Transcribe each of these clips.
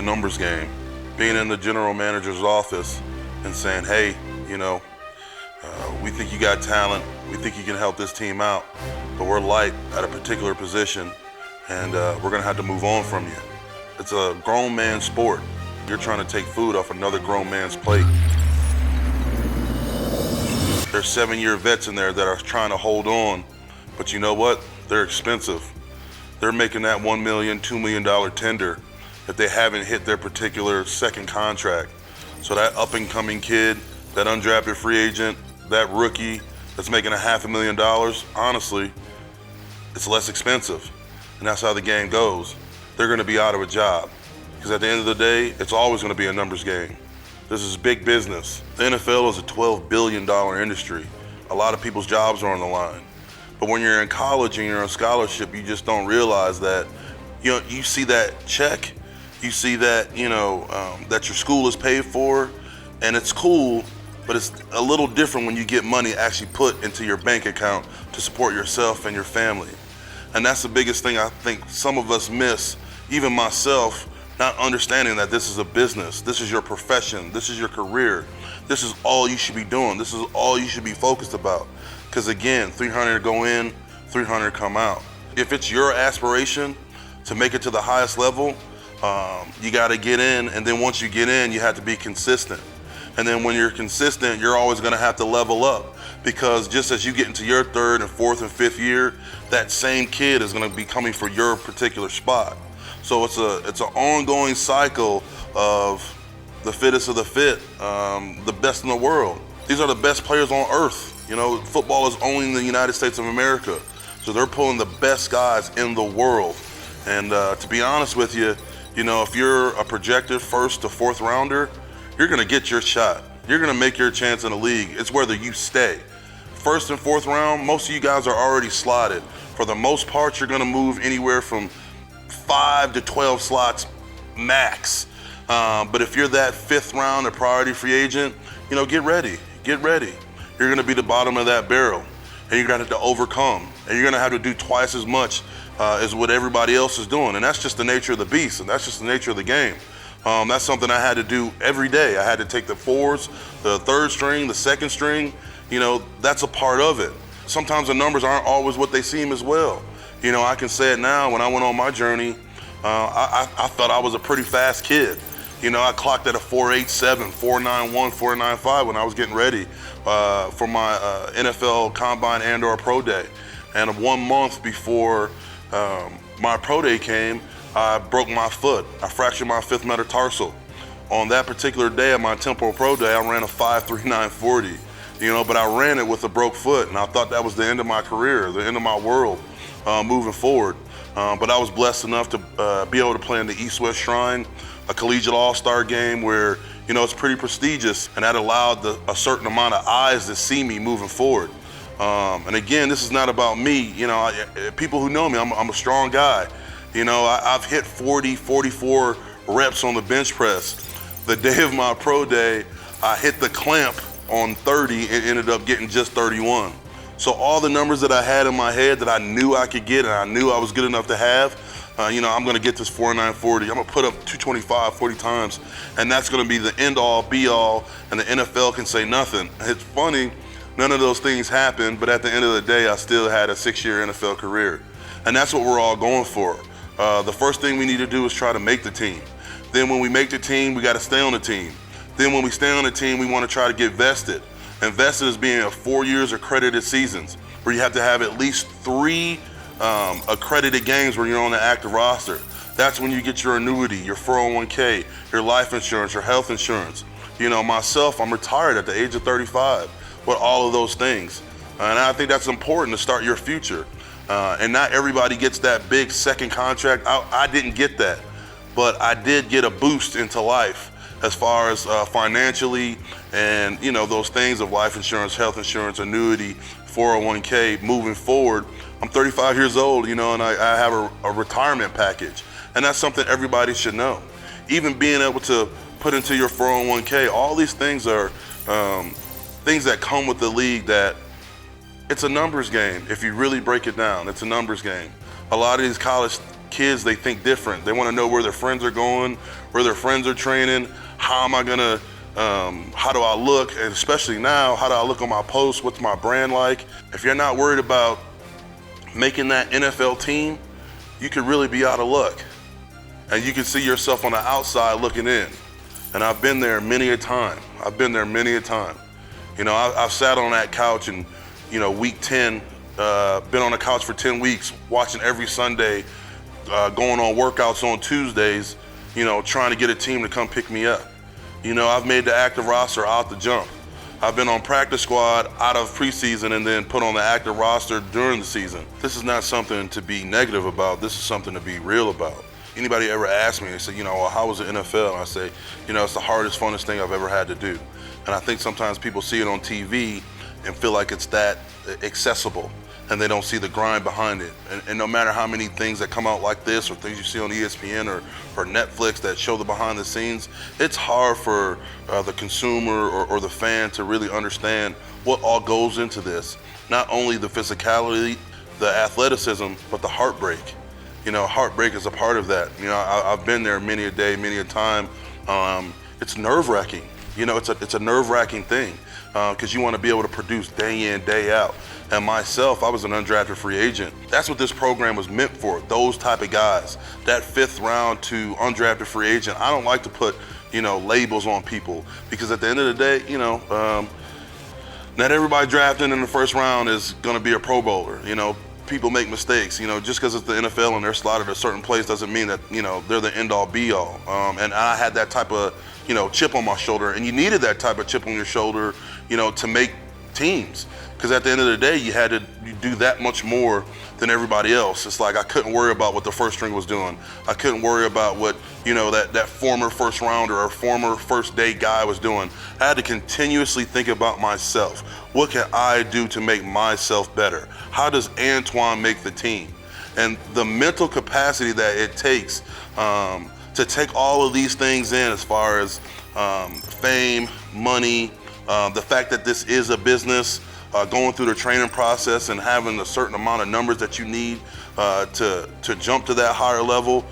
numbers game. Being in the general manager's office and saying, hey, we think you got talent, we think you can help this team out, but we're light at a particular position, and we're gonna have to move on from you. It's a grown man's sport. You're trying to take food off another grown man's plate. There's 7-year vets in there that are trying to hold on, but you know what? They're expensive. They're making that $1 million, $2 million tender if they haven't hit their particular second contract. So that up-and-coming kid, that undrafted free agent, that rookie that's making $500,000, honestly, it's less expensive. And that's how the game goes. They're gonna be out of a job. Because at the end of the day, it's always gonna be a numbers game. This is big business. The NFL is a $12 billion industry. A lot of people's jobs are on the line. But when you're in college and you're on scholarship, you just don't realize that, you see that check, you see that, that your school is paid for, and it's cool, but it's a little different when you get money actually put into your bank account to support yourself and your family. And that's the biggest thing I think some of us miss, even myself, not understanding that this is a business, this is your profession, this is your career, this is all you should be doing, this is all you should be focused about. Because again, 300 go in, 300 come out. If it's your aspiration to make it to the highest level, you gotta get in, and then once you get in, you have to be consistent. And then when you're consistent, you're always gonna have to level up, because just as you get into your third and fourth and fifth year, that same kid is gonna be coming for your particular spot. So it's an ongoing cycle of the fittest of the fit, the best in the world. These are the best players on earth. Football is only in the United States of America. So they're pulling the best guys in the world. And to be honest with you, if you're a projected first to fourth rounder, you're gonna get your shot. You're gonna make your chance in the league. It's whether you stay. First and fourth round, most of you guys are already slotted. For the most part, you're gonna move anywhere from 5 to 12 slots max. But if you're that fifth round, a priority free agent, get ready. You're gonna be the bottom of that barrel, and you're gonna have to overcome, and you're gonna have to do twice as much as what everybody else is doing. And that's just the nature of the beast, and that's just the nature of the game. That's something I had to do every day. I had to take the fours, the third string, the second string. That's a part of it. Sometimes the numbers aren't always what they seem as well. I can say it now. When I went on my journey, I thought I was a pretty fast kid. I clocked at a 4.87, 4.91, 4.95 when I was getting ready for my NFL Combine and/or Pro Day. And 1 month before my Pro Day came, I broke my foot. I fractured my fifth metatarsal. On that particular day at my temporal Pro Day, I ran a 5.3940. But I ran it with a broke foot, and I thought that was the end of my career, the end of my world moving forward. But I was blessed enough to be able to play in the East-West Shrine, a collegiate all-star game where, it's pretty prestigious, and that allowed a certain amount of eyes to see me moving forward. And again, this is not about me. People who know me, I'm a strong guy. I've hit 40, 44 reps on the bench press. The day of my pro day, I hit the clamp on 30 and ended up getting just 31. So all the numbers that I had in my head that I knew I could get and I knew I was good enough to have, I'm gonna get this 4.940. I'm gonna put up 225 40 times, and that's gonna be the end all be all, and the NFL can say nothing. It's funny, none of those things happened, but at the end of the day, I still had a 6-year NFL career. And that's what we're all going for. The first thing we need to do is try to make the team. Then when we make the team, we gotta stay on the team. Then when we stay on the team, we wanna try to get vested. And vested is being 4 years accredited seasons, where you have to have at least 3 accredited games where you're on the active roster. That's when you get your annuity, your 401k, your life insurance, your health insurance. Myself, I'm retired at the age of 35 with all of those things. And I think that's important to start your future. And not everybody gets that big second contract. I didn't get that, but I did get a boost into life as far as financially and those things of life insurance, health insurance, annuity, 401k moving forward. I'm 35 years old, and I have a retirement package. And that's something everybody should know. Even being able to put into your 401k, all these things are things that come with the league that it's a numbers game. If you really break it down, it's a numbers game. A lot of these college kids, they think different. They want to know where their friends are going, where their friends are training, how am I gonna, how do I look, and especially now, how do I look on my posts, what's my brand like? If you're not worried about making that NFL team, you could really be out of luck. And you can see yourself on the outside looking in. And I've been there many a time. You know, I've sat on that couch and, you know, week 10, been on the couch for 10 weeks, watching every Sunday, going on workouts on Tuesdays, you know, trying to get a team to come pick me up. You know, I've made the active roster out the jump. I've been on practice squad out of preseason and then put on the active roster during the season. This is not something to be negative about. This is something to be real about. Anybody ever ask me, they say, you know, well, how was the NFL? And I say, you know, it's the hardest, funnest thing I've ever had to do. And I think sometimes people see it on TV and feel like it's that accessible, and they don't see the grind behind it. And no matter how many things that come out like this or things you see on ESPN or Netflix that show the behind the scenes, it's hard for the consumer or the fan to really understand what all goes into this. Not only the physicality, the athleticism, but the heartbreak. You know, heartbreak is a part of that. You know, I've been there many a day, many a time. It's nerve-wracking. You know, it's a nerve-wracking thing because you want to be able to produce day in, day out. And myself, I was an undrafted free agent. That's what this program was meant for, those type of guys. That 5th round to undrafted free agent. I don't like to put, you know, labels on people because at the end of the day, you know, not everybody drafted in the 1st round is going to be a Pro Bowler. You know, people make mistakes. You know, just because it's the NFL and they're slotted a certain place doesn't mean that, you know, they're the end-all be-all. And I had that type of, you know, chip on my shoulder, and you needed that type of chip on your shoulder, you know, to make teams. Because at the end of the day, you had to do that much more than everybody else. It's like I couldn't worry about what the first string was doing. I couldn't worry about what, you know, that former 1st rounder or former 1st day guy was doing. I had to continuously think about myself. What can I do to make myself better? How does Antwon make the team? And the mental capacity that it takes to take all of these things in, as far as fame, money, the fact that this is a business, going through the training process and having a certain amount of numbers that you need to jump to that higher level,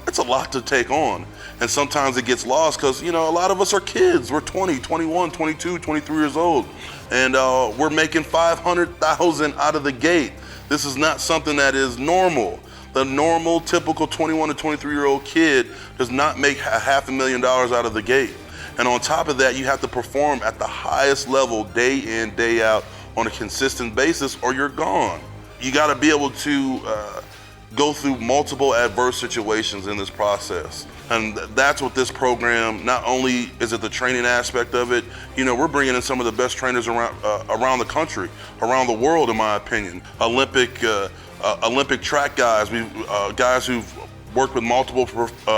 it's a lot to take on. And sometimes it gets lost because, you know, a lot of us are kids. We're 20, 21, 22, 23 years old, and we're making $500,000 out of the gate. This is not something that is normal. The normal, typical 21 to 23-year-old kid does not make $500,000 out of the gate. And on top of that, you have to perform at the highest level day in, day out on a consistent basis, or you're gone. You got to be able to go through multiple adverse situations in this process. And that's what this program, not only is it the training aspect of it, you know, we're bringing in some of the best trainers around the country, around the world, in my opinion. Olympic track guys, guys who've worked with multiple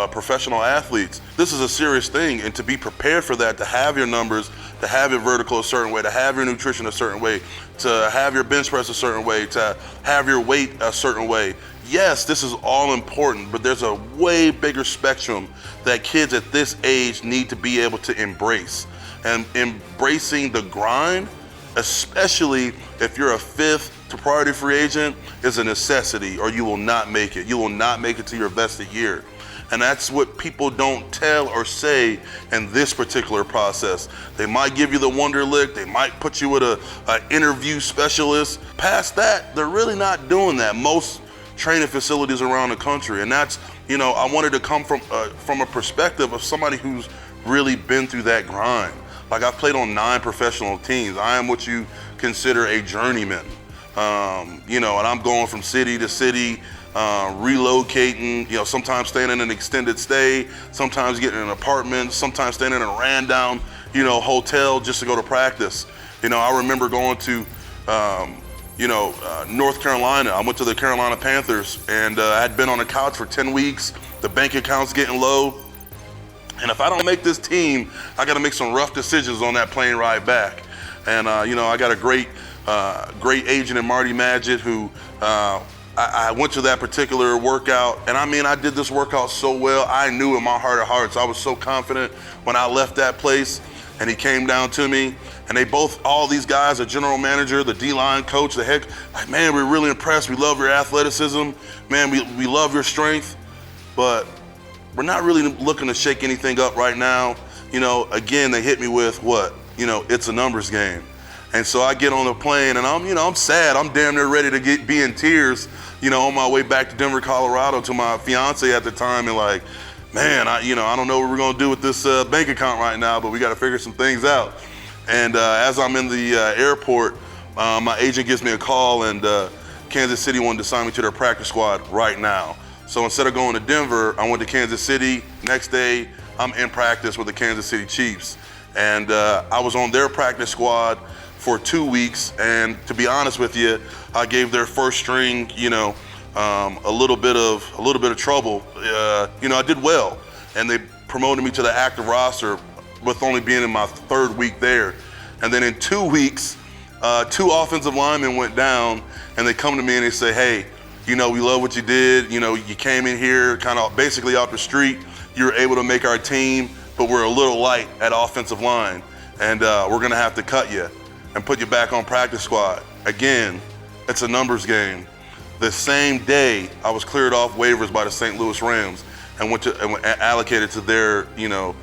professional athletes. This is a serious thing, and to be prepared for that, to have your numbers, to have your vertical a certain way, to have your nutrition a certain way, to have your bench press a certain way, to have your weight a certain way. Yes, this is all important, but there's a way bigger spectrum that kids at this age need to be able to embrace. And embracing the grind, especially if you're a 5th to priority free agent, is a necessity, or you will not make it. You will not make it to your vested year. And that's what people don't tell or say in this particular process. They might give you the wonder lick, they might put you with an interview specialist. Past that, they're really not doing that. Most training facilities around the country. And that's, you know, I wanted to come from a perspective of somebody who's really been through that grind. Like, I've played on 9 professional teams. I am what you consider a journeyman. You know, and I'm going from city to city, relocating, you know, sometimes staying in an extended stay, sometimes getting an apartment, sometimes staying in a ran down, you know, hotel just to go to practice. You know, I remember going to, North Carolina. I went to the Carolina Panthers, and I had been on the couch for 10 weeks. The bank account's getting low. And if I don't make this team, I got to make some rough decisions on that plane ride back. And, I got a great agent in Marty Magid who I went to that particular workout, and I did this workout so well. I knew in my heart of hearts, I was so confident when I left that place and he came down to me, and they both, all these guys, the general manager, the D-line coach, the head, like, man, we're really impressed. We love your athleticism. Man, we love your strength, but we're not really looking to shake anything up right now. You know, again, they hit me with what? You know, it's a numbers game. And so I get on the plane, and I'm sad. I'm damn near ready to be in tears, you know, on my way back to Denver, Colorado, to my fiance at the time, and like, man, I don't know what we're gonna do with this bank account right now, but we got to figure some things out. And as I'm in the airport, my agent gives me a call, and Kansas City wanted to sign me to their practice squad right now. So instead of going to Denver, I went to Kansas City. Next day, I'm in practice with the Kansas City Chiefs. And I was on their practice squad for 2 weeks. And to be honest with you, I gave their first string, you know, a little bit of trouble. You know, I did well, and they promoted me to the active roster with only being in my 3rd week there. And then in 2 weeks, 2 offensive linemen went down, and they come to me and they say, hey, you know, we love what you did. You know, you came in here kind of basically off the street. You were able to make our team, but we're a little light at offensive line, and we're gonna have to cut you and put you back on practice squad. Again, it's a numbers game. The same day, I was cleared off waivers by the St. Louis Rams and went allocated to their, you know,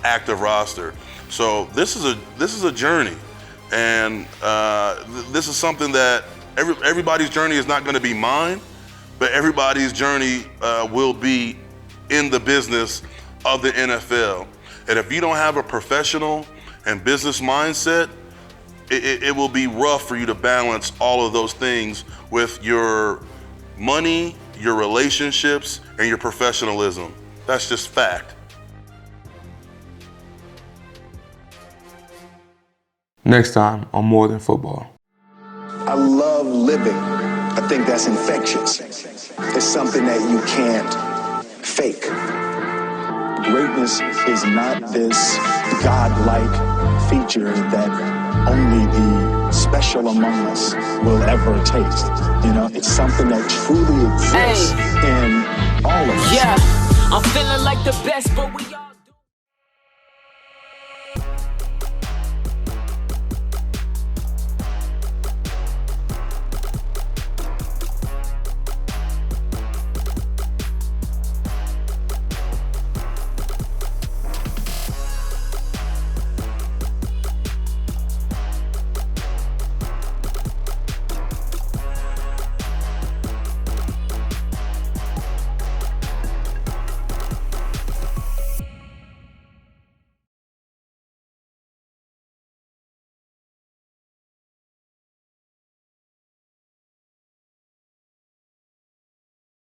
active roster. So this is a journey, and this is something that everybody's journey is not going to be mine, but everybody's journey will be in the business of the NFL. And if you don't have a professional and business mindset, it will be rough for you to balance all of those things with your money, your relationships, and your professionalism. That's just fact. Next time on More Than Football. I love living. I think that's infectious. It's something that you can't fake. Greatness is not this godlike feature that only the special among us will ever taste. You know, it's something that truly exists in all of us. Yeah, I'm feeling like the best, but we all